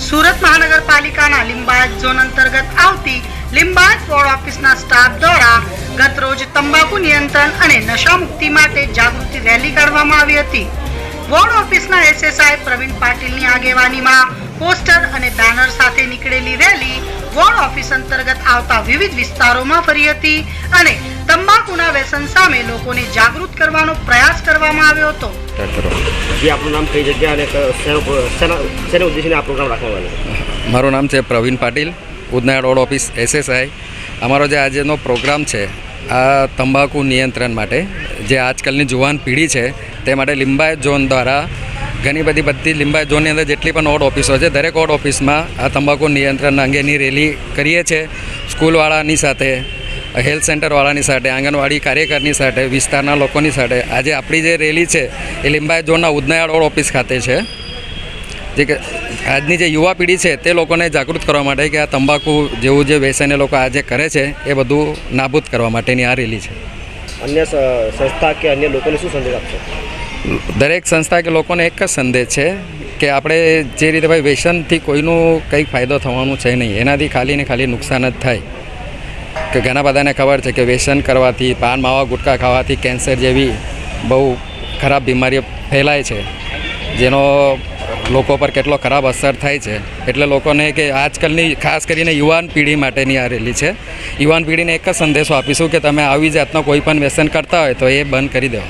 સુરત મહાનગરપાલિકાના લિંબાયત ઝોન અંતર્ગત આવતી લિંબાયત વોર્ડ ઓફિસના સ્ટાફ દ્વારા ગત રોજ તંબાકુ નિયંત્રણ અને નશા મુક્તિ માટે જાગૃતિ રેલી કાઢવામાં આવી હતી. વોર્ડ ઓફિસના એસએસઆઈ પ્રવીણ પાટીલની આગેવાનીમાં પોસ્ટર અને બેનર સાથે નીકળેલી રેલી વોર્ડ ઓફિસ અંતર્ગત આવતા વિવિધ વિસ્તારોમાં ફરી હતી અને તંબાકુના વ્યસન સામે લોકોને જાગૃત કરવાનો પ્રયાસ કરવામાં આવ્યો હતો. જે આપણું નામ કઈ જગ્યા અને શેના ઉદ્દેશને આ પ્રોગ્રામ રાખવામાં આવ્યો? મારું નામ છે Praveen Patil, Udhna road office SSI. અમારો જે આજનો પ્રોગ્રામ છે આ તંબાકુ નિયંત્રણ માટે, જે આજકાલની જુવાન પેઢી છે તે માટે લિંબાયત ઝોન દ્વારા ઘણી બધી લિંબાયત ઝોનની અંદર જેટલી પણ વોર્ડ ઓફિસો છે દરેક વોર્ડ ઓફિસમાં આ તંબાકુ નિયંત્રણ અંગેની રેલી કરીએ છીએ. સ્કૂલવાળાની સાથે, હેલ્થ સેન્ટરવાળાની સાથે, આંગણવાડી કાર્યકરની સાથે, વિસ્તારના લોકોની સાથે આજે આપણી જે રેલી છે એ લિંબાયત ઝોનના ઉધના રોડ ઓફિસ ખાતે છે. જે કે આજની જે યુવા પેઢી છે તે લોકોને જાગૃત કરવા માટે કે આ તંબાકુ જેવું જે વ્યસન એ લોકો આજે કરે છે એ બધું નાબૂદ કરવા માટેની આ રેલી છે. અન્ય સંસ્થા કે અન્ય લોકોને શું સંદેશ આપશો? દરેક સંસ્થા કે લોકોને એક જ સંદેશ છે કે આપણે જે રીતે ભાઈ વ્યસનથી કોઈનું કંઈ ફાયદો થવાનું છે નહીં, એનાથી ખાલી ને ખાલી નુકસાન જ થાય. કે ઘણા બધાને ખબર છે કે વ્યસન કરવાથી, પાન માવા ગુટખા ખાવાથી કેન્સર જેવી બહુ ખરાબ બીમારીઓ ફેલાય છે, જેનો લોકો પર કેટલો ખરાબ અસર થાય છે. એટલે લોકોને કે આજકાલની ખાસ કરીને યુવાન પેઢી માટેની આ રેલી છે. યુવાન પેઢીને એક જ સંદેશો આપીશું કે તમે આવી જાતનો કોઈ પણ વ્યસન કરતા હોય તો એ બંધ કરી દો.